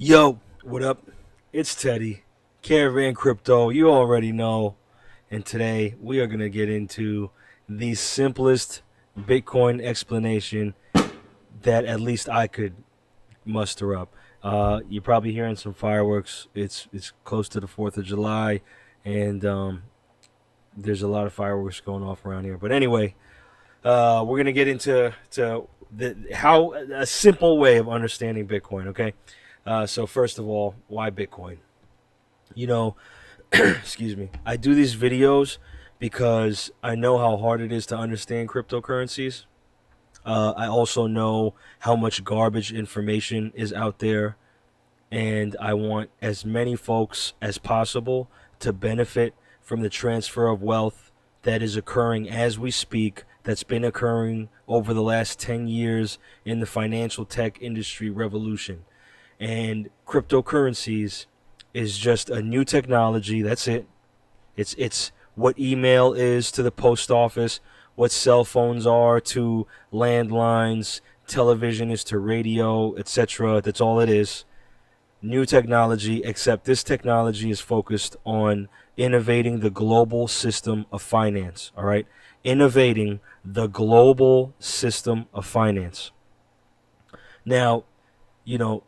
Yo, what up? It's Teddy, Caravan Crypto. You already know. And today we are going to get into the simplest Bitcoin explanation that at least I could muster up. You're probably hearing some fireworks. It's close to the 4th of July, and there's a lot of fireworks going off around here. But anyway, we're going to get into how a simple way of understanding Bitcoin, okay? So first of all, why Bitcoin? You know, excuse me. I do these videos because I know how hard it is to understand cryptocurrencies. I also know how much garbage information is out there, and I want as many folks as possible to benefit from the transfer of wealth that is occurring as we speak, that's been occurring over the last 10 years in the financial tech industry revolution. And cryptocurrencies is just a new technology. That's it. It's what email is to the post office, what cell phones are to landlines, television is to radio, etc. That's all it is. New technology, except this technology is focused on innovating the global system of finance. All right, innovating the global system of finance. Now, you know,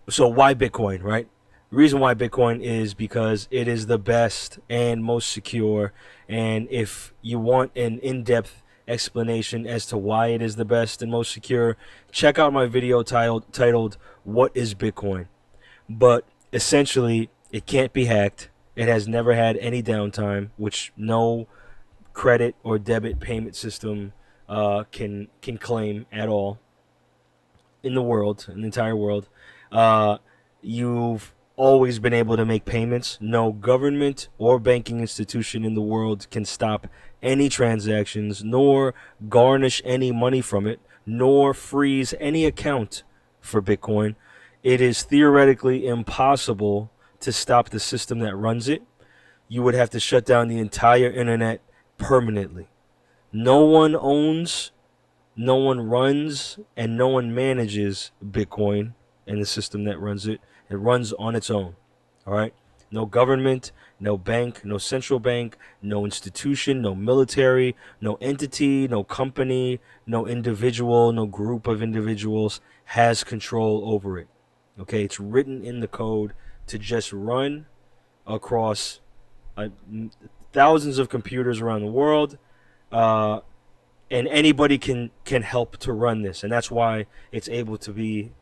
so why Bitcoin, right? The reason why Bitcoin is because it is the best and most secure. And if you want an in-depth explanation as to why it is the best and most secure, check out my video titled "What is Bitcoin?" But essentially, it can't be hacked. It has never had any downtime, which no credit or debit payment system can claim at all in the world, in the entire world. Uh, you've always been able to make payments. No government or banking institution in the world can stop any transactions, nor garnish any money from it, nor freeze any account for Bitcoin. It is theoretically impossible to stop the system that runs it. You would have to shut down the entire internet permanently. No one owns, no one runs, and no one manages Bitcoin and the system that runs it. It runs on its own. All right? No government, no bank, no central bank, no institution, no military, no entity, no company, no individual, no group of individuals has control over it. Okay? It's written in the code to just run across uh, thousands of computers around the world. Uh, and anybody can help to run this, and that's why it's able to be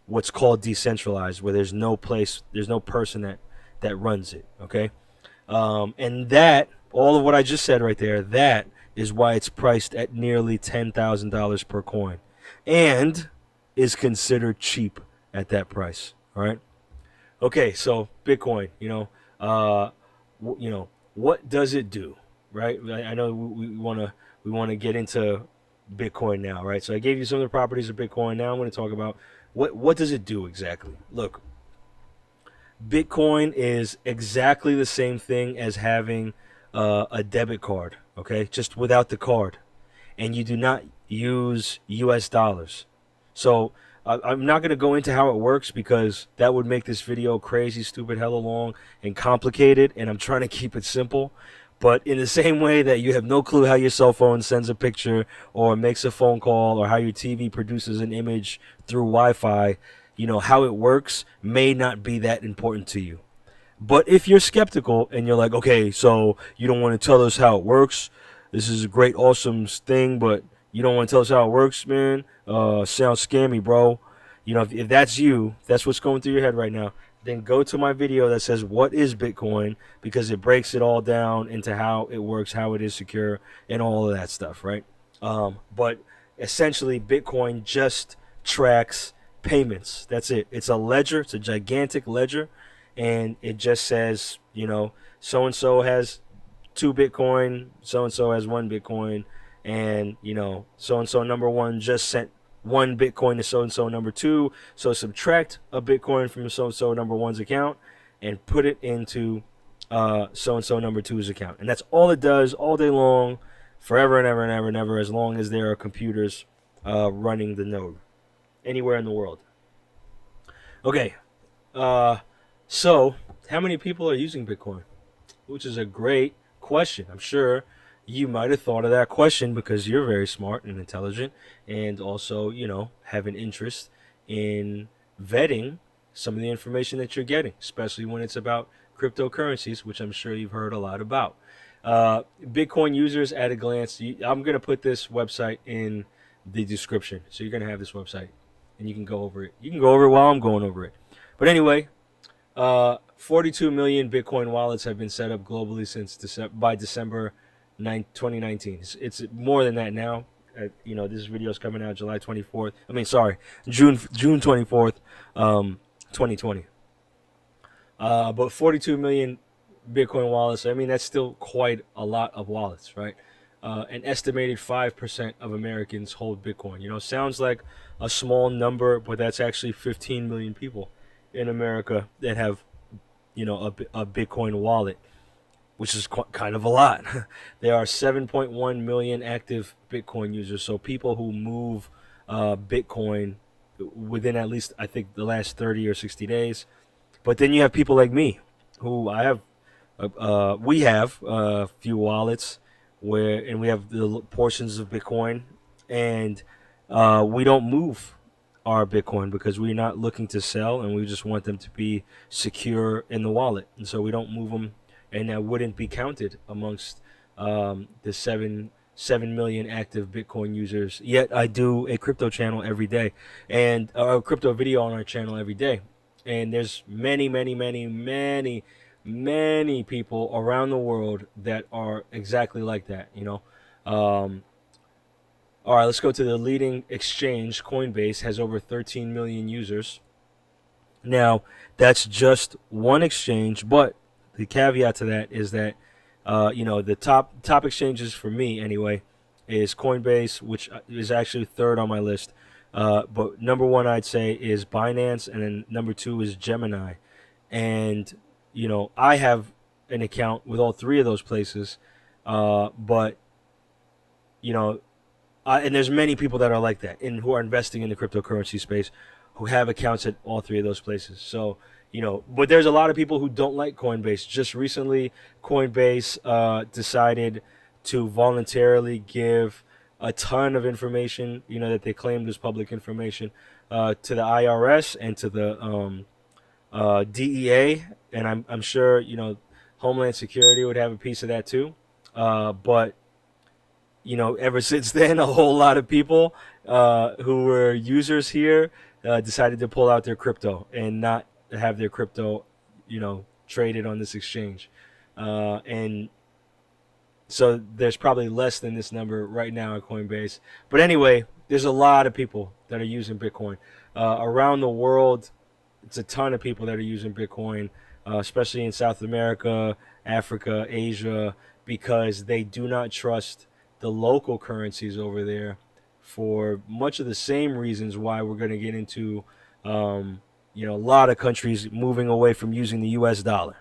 what's called decentralized, where there's no person that runs it. Okay, and that all of what I just said right there, that is why it's priced at nearly $10,000 per coin, and is considered cheap at that price. All right. Okay, so Bitcoin, what does it do, right? I know we want to get into Bitcoin now, right? So I gave you some of the properties of Bitcoin. Now I'm going to talk about what does it do exactly. Look, Bitcoin is exactly the same thing as having a debit card, okay? Just without the card, and you do not use U.S. dollars. So I'm not going to go into how it works because that would make this video crazy, stupid, hella long, and complicated, and I'm trying to keep it simple. But in the same way that you have no clue how your cell phone sends a picture or makes a phone call or how your TV produces an image through Wi-Fi, how it works may not be that important to you. But if you're skeptical and you're like, okay, so you don't want to tell us how it works, this is a great, awesome thing, but you don't want to tell us how it works, man. Sounds scammy, bro. If that's you, if that's what's going through your head right now, then go to my video that says what is Bitcoin, because it breaks it all down into how it works, how it is secure, and all of that stuff, right? But essentially, Bitcoin just tracks payments. That's it. It's a ledger. It's a gigantic ledger, and it just says, so and so has 2 Bitcoin, so and so has 1 Bitcoin, and so and so number one just sent 1 Bitcoin to so and so number two. So subtract a Bitcoin from so and so number one's account and put it into so and so number two's account, and that's all it does all day long, forever and ever and ever and ever, as long as there are computers running the node anywhere in the world. Okay, Uh, so, how many people are using Bitcoin? Which is a great question. I'm sure you might have thought of that question because you're very smart and intelligent, and also, have an interest in vetting some of the information that you're getting, especially when it's about cryptocurrencies, which I'm sure you've heard a lot about. Bitcoin users at a glance. I'm going to put this website in the description, so you're going to have this website, and you can go over it. You can go over it while I'm going over it. But anyway, 42 million Bitcoin wallets have been set up globally since by December 2019. It's more than that now. This video is coming out July 24th. I mean, sorry, June 24th, 2020. But 42 million Bitcoin wallets. I mean, that's still quite a lot of wallets, right? An estimated 5% of Americans hold Bitcoin. Sounds like a small number, but that's actually 15 million people in America that have, a Bitcoin wallet, which is kind of a lot. There are 7.1 million active Bitcoin users. So people who move Bitcoin within at least, I think, the last 30 or 60 days. But then you have people like me, who we have a few wallets and we have the portions of Bitcoin, and we don't move our Bitcoin because we're not looking to sell, and we just want them to be secure in the wallet, and so we don't move them, and that wouldn't be counted amongst the 7 million active Bitcoin users. Yet I do a crypto channel every day, and a crypto video on our channel every day, and there's many, many, many, many, many people around the world that are exactly like that. All right, let's go to the leading exchange. Coinbase has over 13 million users. Now, that's just one exchange, but the caveat to that is that, the top exchanges for me anyway is Coinbase, which is actually third on my list. But number one, I'd say, is Binance, and then number two is Gemini. And, I have an account with all three of those places, but, you know, and there's many people that are like that and who are investing in the cryptocurrency space who have accounts at all three of those places. So, but there's a lot of people who don't like Coinbase. Just recently, Coinbase decided to voluntarily give a ton of information, that they claimed was public information, to the IRS and to the DEA. And I'm sure, Homeland Security would have a piece of that too. But ever since then, a whole lot of people who were users here decided to pull out their crypto and not have their crypto, traded on this exchange. And so there's probably less than this number right now at Coinbase. But anyway, there's a lot of people that are using Bitcoin. Around the world, it's a ton of people that are using Bitcoin, especially in South America, Africa, Asia, because they do not trust the local currencies over there for much of the same reasons why we're going to get into, a lot of countries moving away from using the U.S. dollar.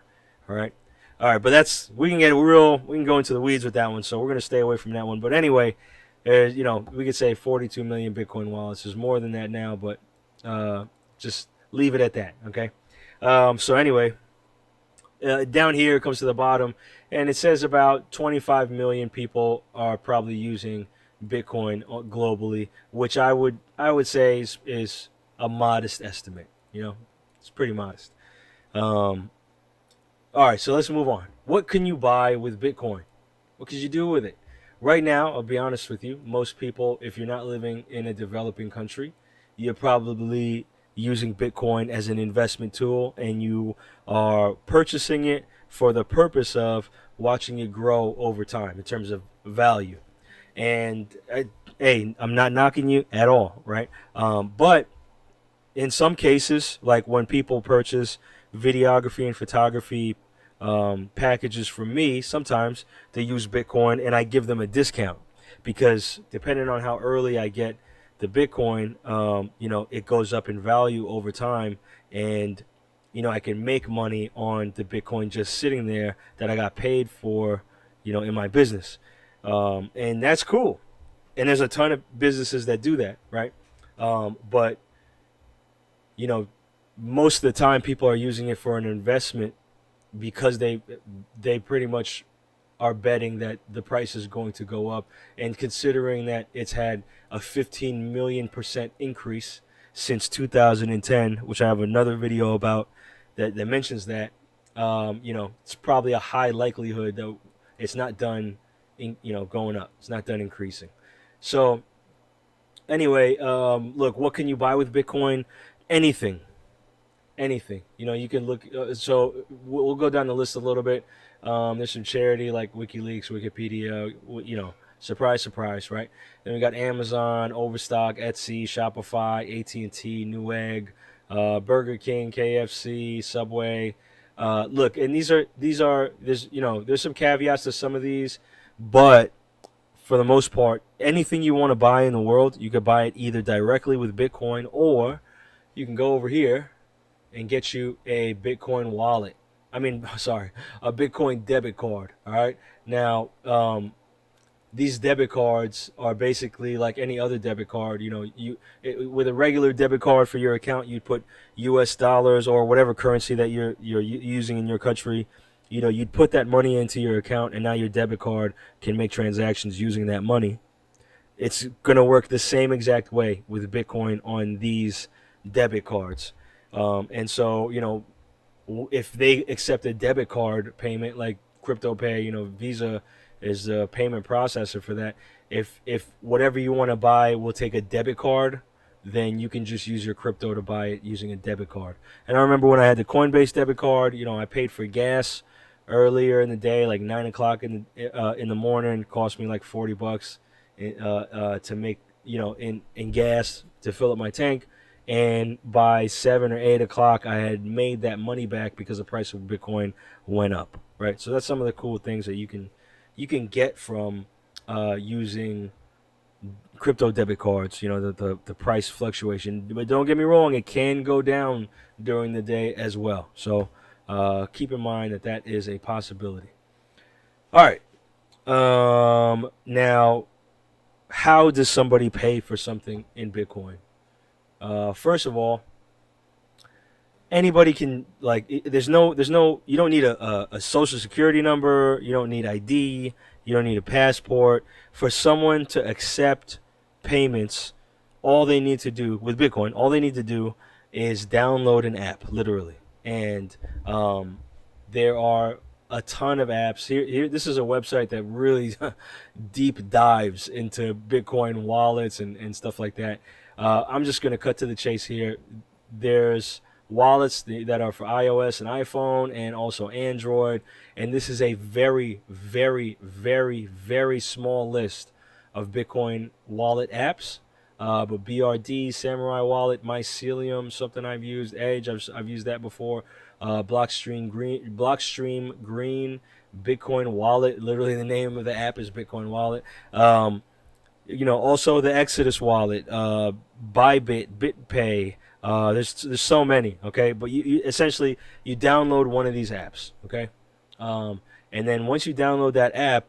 All right. All right, but we can go into the weeds with that one, so we're going to stay away from that one. But anyway, we could say 42 million Bitcoin wallets. There's more than that now, but just leave it at that, okay? So anyway, down here it comes to the bottom, and it says about 25 million people are probably using Bitcoin globally, which I would say is a modest estimate. It's pretty modest. All right, so let's move on. What can you buy with Bitcoin? What can you do with it? Right now, I'll be honest with you, most people, if you're not living in a developing country, you're probably using Bitcoin as an investment tool, and you are purchasing it for the purpose of watching it grow over time in terms of value. And hey, I'm not knocking you at all, right? But in some cases, like when people purchase videography and photography packages from me, sometimes they use Bitcoin, and I give them a discount because depending on how early I get the Bitcoin, it goes up in value over time, and I can make money on the Bitcoin just sitting there that I got paid for, in my business, and that's cool. And there's a ton of businesses that do that, right? But you know most of the time people are using it for an investment because they pretty much are betting that the price is going to go up. And considering that it's had a 15 million% increase since 2010, which I have another video about that mentions that, it's probably a high likelihood that it's not done, going up. It's not done increasing. So anyway, look, what can you buy with Bitcoin? Anything, anything. You can look. So we'll go down the list a little bit. There's some charity like WikiLeaks, Wikipedia. Surprise, surprise, right? Then we got Amazon, Overstock, Etsy, Shopify, AT&T, Newegg, Burger King, KFC, Subway. Look, and there's some caveats to some of these, but for the most part, anything you want to buy in the world, you could buy it either directly with Bitcoin, or you can go over here and get you a Bitcoin wallet. I mean, sorry, a Bitcoin debit card. All right. Now, these debit cards are basically like any other debit card. With a regular debit card for your account, you'd put U.S. dollars or whatever currency that you're using in your country. You'd put that money into your account, and now your debit card can make transactions using that money. It's gonna work the same exact way with Bitcoin on these debit cards. And so, if they accept a debit card payment like crypto pay, Visa is the payment processor for that. If whatever you want to buy will take a debit card, then you can just use your crypto to buy it using a debit card. And I remember when I had the Coinbase debit card, I paid for gas earlier in the day, like 9 o'clock in the morning. It cost me like $40 to make in gas to fill up my tank. And by 7 or 8 o'clock, I had made that money back because the price of Bitcoin went up. Right. So that's some of the cool things that you can get from using crypto debit cards. The price fluctuation. But don't get me wrong, it can go down during the day as well. So keep in mind that is a possibility. All right. Now, how does somebody pay for something in Bitcoin? First of all, anybody can, there's no you don't need a social security number, you don't need ID, you don't need a passport for someone to accept payments. All they need to do with Bitcoin, is download an app, literally. And there are a ton of apps here. This is a website that really deep dives into Bitcoin wallets and stuff like that. I'm just going to cut to the chase here. There's wallets that are for iOS and iPhone and also Android. And this is a very, very, very, very small list of Bitcoin wallet apps. But BRD, Samurai Wallet, Mycelium, something I've used, Edge, I've used that before. Blockstream Green, Bitcoin Wallet. Literally, the name of the app is Bitcoin Wallet. Also the Exodus Wallet, Bybit, BitPay. There's so many. Okay, but you essentially you download one of these apps. Okay, and then once you download that app,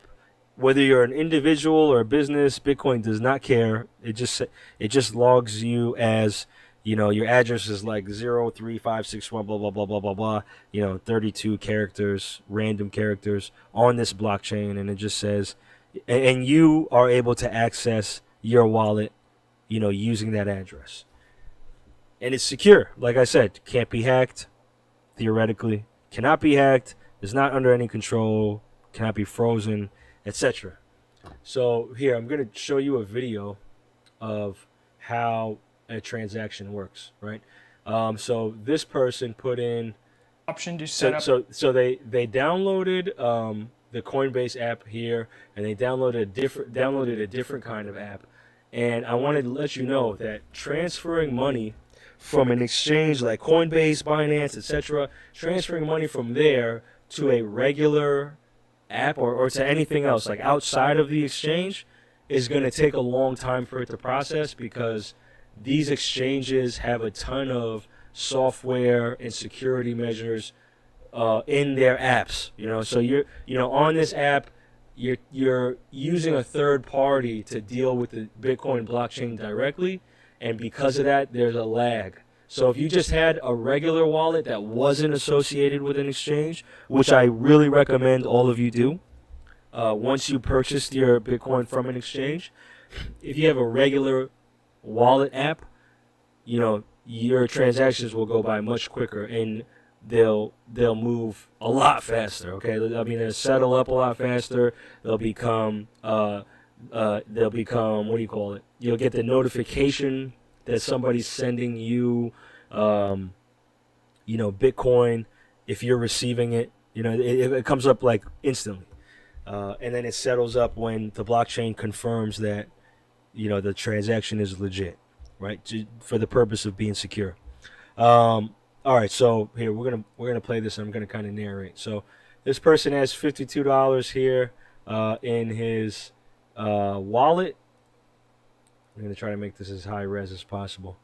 whether you're an individual or a business, Bitcoin does not care. It just logs you as, your address is like 03561 blah blah blah blah blah blah. 32 characters, random characters on this blockchain, and it just says, and you are able to access your wallet, using that address, and it's secure. Like I said, can't be hacked. Theoretically, cannot be hacked. Is not under any control. Cannot be frozen, etc. So here, I'm going to show you a video of how a transaction works, right? So this person put in option to set up. So they downloaded the Coinbase app here, and they downloaded a different kind of app. And I wanted to let you know that transferring money from an exchange like Coinbase, Binance, etc., transferring money from there to a regular app or to anything else like outside of the exchange is going to take a long time for it to process, because these exchanges have a ton of software and security measures in their apps. So you're on this app, you're using a third party to deal with the Bitcoin blockchain directly, and because of that, there's a lag. So if you just had a regular wallet that wasn't associated with an exchange, which I really recommend all of you do, once you purchased your Bitcoin from an exchange, if you have a regular wallet app, your transactions will go by much quicker, and they'll move a lot faster. Okay, I mean they'll settle up a lot faster. They'll become what do you call it? You'll get the notification that somebody's sending you, um, Bitcoin if you're receiving it. It comes up like instantly, and then it settles up when the blockchain confirms that the transaction is legit, right? For the purpose of being secure. All right, so here we're gonna play this. I'm gonna kind of narrate. So this person has $52 here in his wallet. I'm gonna try to make this as high res as possible.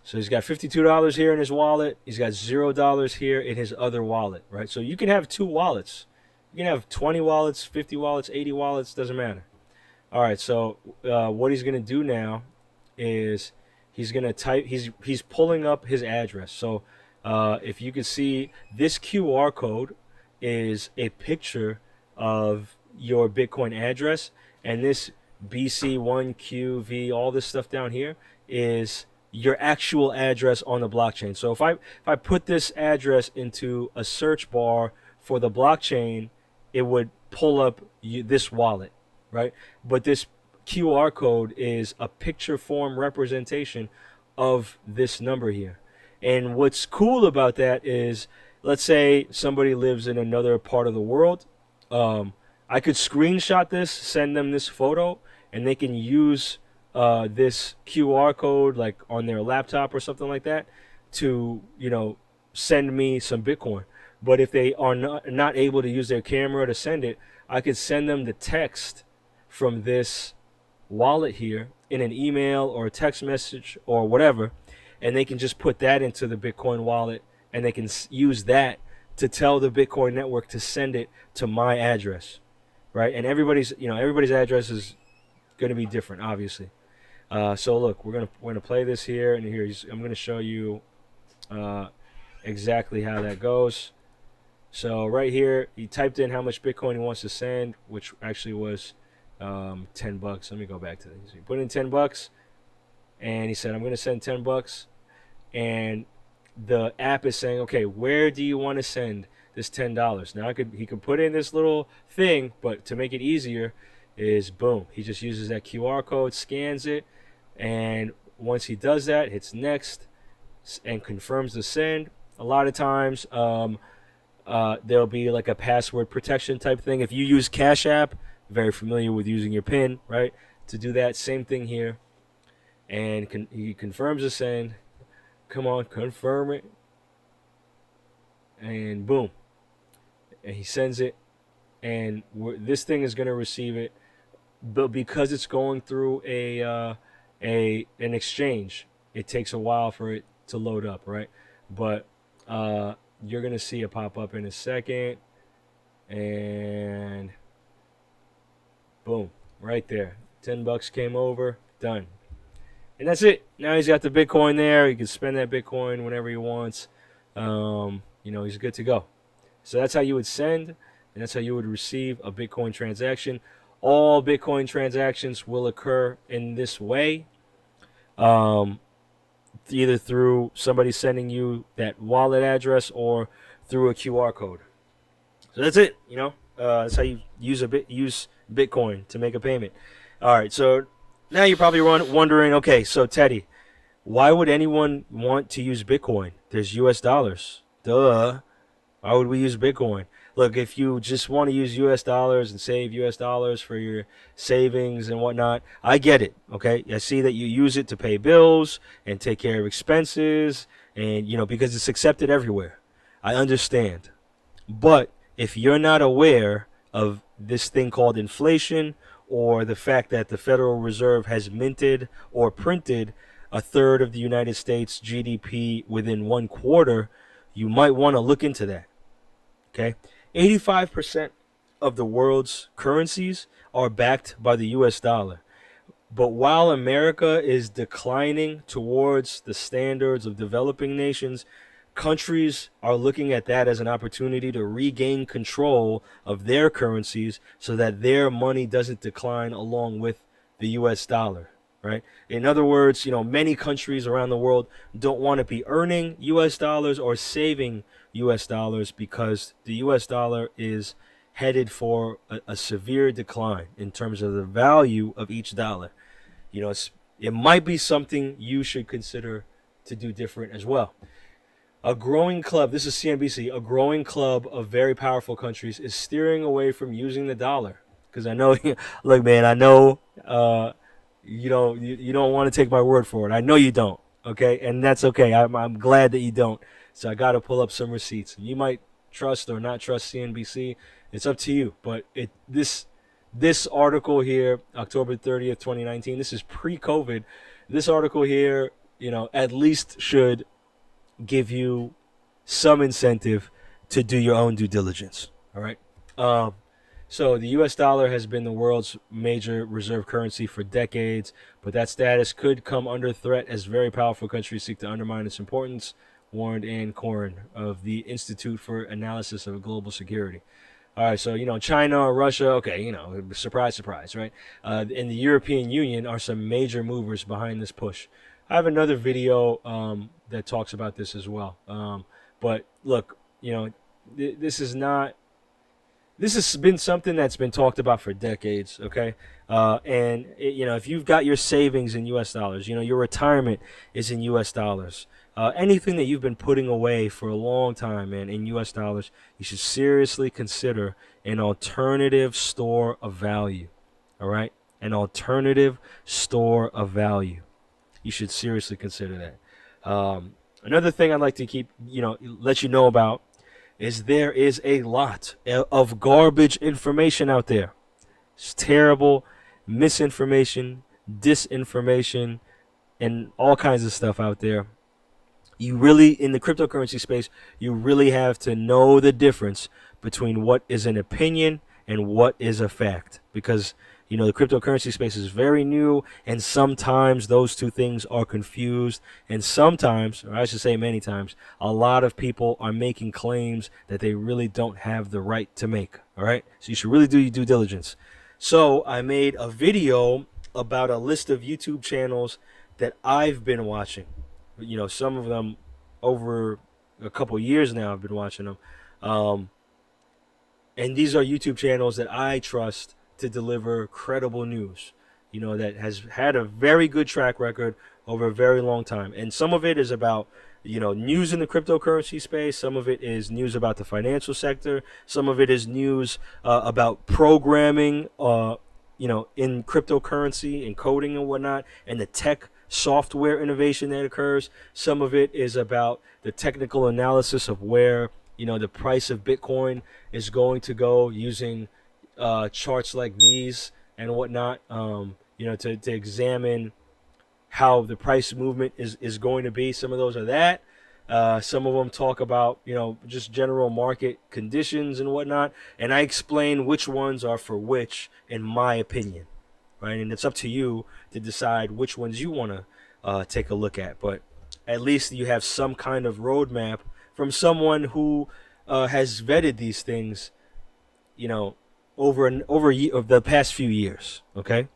So he's got $52 here in his wallet. He's got $0 here in his other wallet, right? So you can have two wallets. You can have 20 wallets, 50 wallets, 80 wallets. Doesn't matter. All right, so what he's gonna do now is he's gonna type. He's pulling up his address. So if you can see, this QR code is a picture of your Bitcoin address, and this BC1QV, all this stuff down here is your actual address on the blockchain. So if I put this address into a search bar for the blockchain, it would pull up this wallet, right? But this QR code is a picture form representation of this number here. And what's cool about that is, let's say somebody lives in another part of the world. I could screenshot this, send them this photo, and they can use this QR code like on their laptop or something like that to send me some Bitcoin. But if they are not able to use their camera to send it, I could send them the text from this wallet here in an email or a text message or whatever, and they can just put that into the Bitcoin wallet, and they can use that to tell the Bitcoin network to send it to my address, right? And everybody's address is going to be different, obviously. So look, we're gonna play this here, and I'm gonna show you exactly how that goes. So right here, he typed in how much Bitcoin he wants to send, which actually was $10. Let me go back to this. He put in $10, and he said, "I'm going to send $10." And the app is saying, "Okay, where do you want to send this $10?" Now he could put in this little thing, but to make it easier, is boom. He just uses that QR code, scans it, and once he does that, hits next and confirms the send. A lot of times, there'll be like a password protection type thing. If you use Cash App, very familiar with using your PIN, right? To do that, same thing here. And he confirms the send. Come on, confirm it. And boom. And he sends it. And this thing is going to receive it. But because it's going through an exchange, it takes a while for it to load up, right? But you're going to see it pop up in a second. And boom, right there. $10 came over, done. And that's it. Now he's got the Bitcoin there. He can spend that Bitcoin whenever he wants. He's good to go. So that's how you would send, and that's how you would receive a Bitcoin transaction. All Bitcoin transactions will occur in this way, either through somebody sending you that wallet address or through a QR code. So that's it. That's how you use Bitcoin to make a payment. All right, so now you're probably wondering, okay, so Teddy, why would anyone want to use Bitcoin? There's US dollars. Duh. Why would we use Bitcoin? Look, if you just want to use US dollars and save US dollars for your savings and whatnot, I get it, okay? I see that you use it to pay bills and take care of expenses and, because it's accepted everywhere. I understand. But if you're not aware of this thing called inflation, or the fact that the Federal Reserve has minted or printed a third of the United States GDP within 1 quarter, you might want to look into that. Okay? 85% of the world's currencies are backed by the US dollar. But while America is declining towards the standards of developing nations, countries are looking at that as an opportunity to regain control of their currencies so that their money doesn't decline along with the US dollar, right? In other words, many countries around the world don't want to be earning US dollars or saving US dollars because the US dollar is headed for a severe decline in terms of the value of each dollar. It might be something you should consider to do different as well. A growing club, this is CNBC, a growing club of very powerful countries is steering away from using the dollar. Because I know, look, man, I know you don't want to take my word for it. I know you don't, okay? And that's okay. I'm glad that you don't. So I got to pull up some receipts. You might trust or not trust CNBC. It's up to you. But this article here, October 30th, 2019, this is pre-COVID. This article here, at least should give you some incentive to do your own due diligence. All right. So the U.S. dollar has been the world's major reserve currency for decades, but that status could come under threat as very powerful countries seek to undermine its importance, warned Ann Coren of the Institute for Analysis of Global Security. All right, so China or Russia, okay, surprise, surprise, right? And the European Union are some major movers behind this push. I have another video that talks about this as well. But look, this is not. This has been something that's been talked about for decades, okay? If you've got your savings in U.S. dollars, your retirement is in U.S. dollars. Anything that you've been putting away for a long time, man, in U.S. dollars, you should seriously consider an alternative store of value, all right? An alternative store of value. You should seriously consider that. Another thing I'd like to let you know about is there is a lot of garbage information out there. It's terrible misinformation, disinformation, and all kinds of stuff out there. You really, in the cryptocurrency space, you really have to know the difference between what is an opinion and what is a fact. Because, the cryptocurrency space is very new, and sometimes those two things are confused. And sometimes, or I should say many times, a lot of people are making claims that they really don't have the right to make. All right? So you should really do your due diligence. So I made a video about a list of YouTube channels that I've been watching. Some of them over a couple years now I've been watching them. And these are YouTube channels that I trust to deliver credible news, that has had a very good track record over a very long time. And some of it is about, news in the cryptocurrency space. Some of it is news about the financial sector. Some of it is news about programming, in cryptocurrency and coding and whatnot, and the tech software innovation that occurs. Some of it is about the technical analysis of where, the price of Bitcoin is going to go using charts like these and whatnot, to examine how the price movement is going to be. Some of those are that. Some of them talk about, just general market conditions and whatnot. And I explain which ones are for which, in my opinion, right? And it's up to you to decide which ones you want to take a look at. But at least you have some kind of roadmap from someone who has vetted these things, over the past few years. Okay.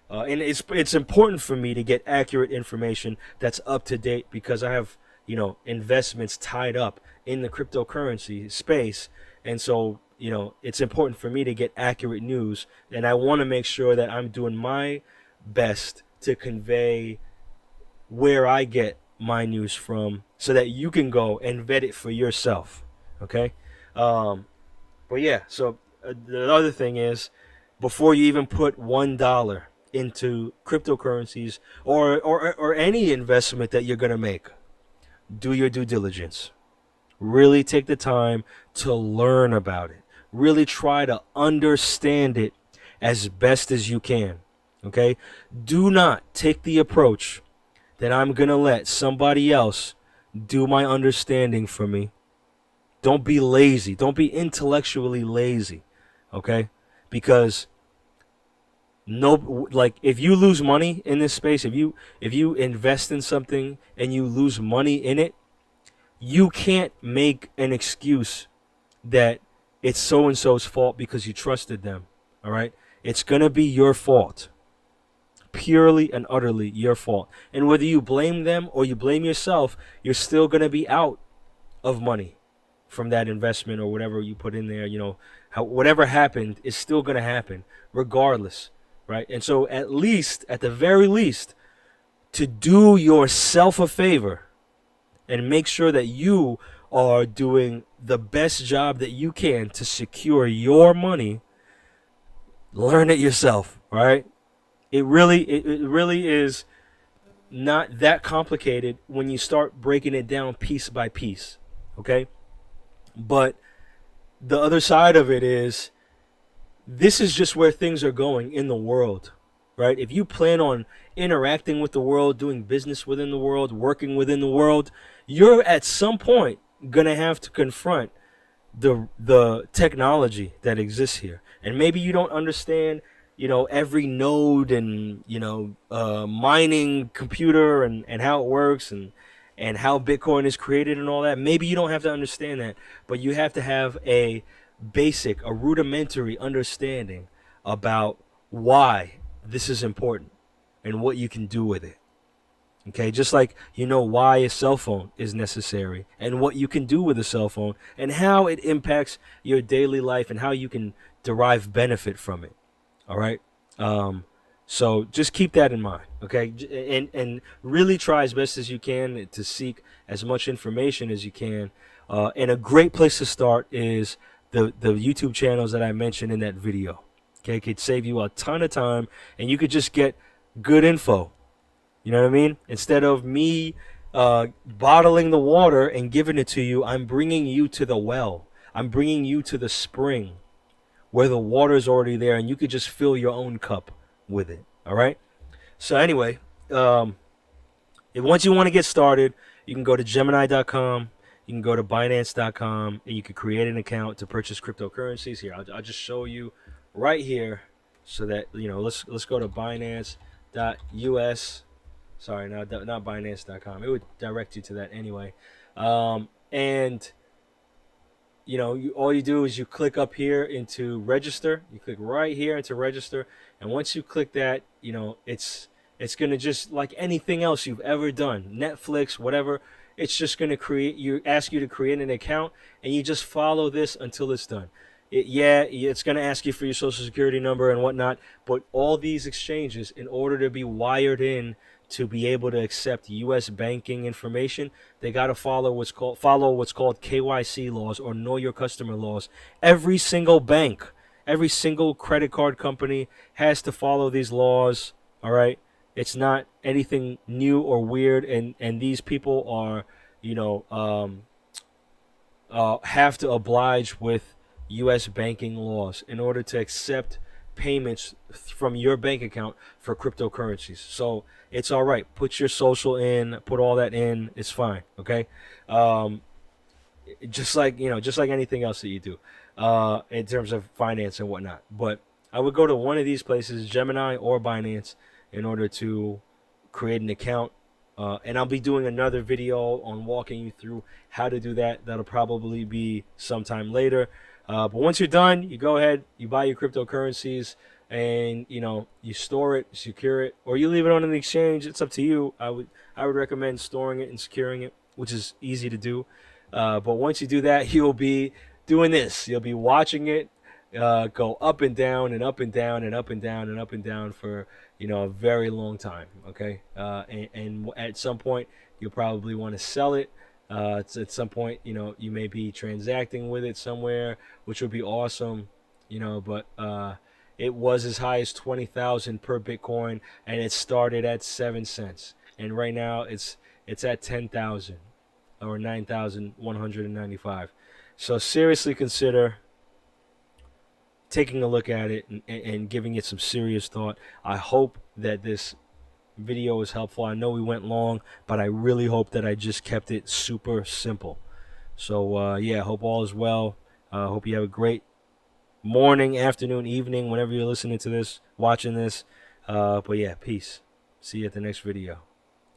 And it's important for me to get accurate information that's up to date because I have, investments tied up in the cryptocurrency space. And so, it's important for me to get accurate news. And I want to make sure that I'm doing my best to convey where I get my news from so that you can go and vet it for yourself. Okay. But yeah, so the other thing is, before you even put $1 into cryptocurrencies or any investment that you're going to make, do your due diligence. Really take the time to learn about it. Really try to understand it as best as you can. Okay? Do not take the approach that I'm going to let somebody else do my understanding for me. Don't be lazy. Don't be intellectually lazy. Okay? Because No, like if you lose money in this space, if you invest in something and you lose money in it, you can't make an excuse that it's so and so's fault because you trusted them. All right, it's gonna be your fault, purely and utterly your fault. And whether you blame them or you blame yourself, you're still gonna be out of money from that investment or whatever you put in there. Whatever happened is still gonna happen regardless, right? And so at the very least, to do yourself a favor and make sure that you are doing the best job that you can to secure your money, learn it yourself, right? It really is not that complicated when you start breaking it down piece by piece, okay? But the other side of it is, this is just where things are going in the world, right? If you plan on interacting with the world, doing business within the world, working within the world, you're at some point gonna have to confront the technology that exists here. And maybe you don't understand, every node and mining computer and how it works and how Bitcoin is created and all that. Maybe you don't have to understand that, but you have to have a rudimentary understanding about why this is important and what you can do with it. Okay, just like you know why a cell phone is necessary and what you can do with a cell phone and how it impacts your daily life and how you can derive benefit from it. All right. So just keep that in mind. Okay, and really try as best as you can to seek as much information as you can. And a great place to start is the YouTube channels that I mentioned in that video. Okay, it could save you a ton of time, and you could just get good info. You know what I mean? Instead of me bottling the water and giving it to you, I'm bringing you to the well. I'm bringing you to the spring where the water is already there, and you could just fill your own cup with it. All right. So anyway, if once you want to get started, you can go to Gemini.com. You can go to Binance.com, and you can create an account to purchase cryptocurrencies. Here, I'll just show you right here, so that let's go to Binance.us. Sorry, not Binance.com. It would direct you to that anyway. And all you do is you click up here into register. You click right here into register, and once you click that, it's gonna, just like anything else you've ever done, Netflix, whatever. It's just gonna ask you to create an account, and you just follow this until it's done. It's going to ask you for your social security number and whatnot, but all these exchanges, in order to be wired in to be able to accept U.S. banking information, they got to follow what's called KYC laws, or know your customer laws. Every single bank, every single credit card company has to follow these laws. All right, it's not anything new or weird, and these people are, have to oblige with U.S. banking laws in order to accept payments from your bank account for cryptocurrencies. So it's all right. Put your social in, put all that in. It's fine. Okay. Just like anything else that you do, in terms of finance and whatnot. But I would go to one of these places, Gemini or Binance, in order to create an account. And I'll be doing another video on walking you through how to do that. That'll probably be sometime later. But once you're done, you go ahead, you buy your cryptocurrencies, and you store it, secure it, or you leave it on an exchange. It's up to you. I would recommend storing it and securing it, which is easy to do. But once you do that, you'll be doing this. You'll be watching it go up and down and up and down and up and down and up and down for a very long time. Okay, and at some point you'll probably want to sell it. At some point, you may be transacting with it somewhere, which would be awesome, but it was as high as 20,000 per Bitcoin, and it started at 7 cents, and right now it's at 10,000 or 9,195. So seriously consider taking a look at it and giving it some serious thought. I hope that this video is helpful. I know we went long, but I really hope that I just kept it super simple. So yeah, hope all is well. Hope you have a great morning, afternoon, evening, whenever you're listening to this, watching this. But yeah, peace. See you at the next video.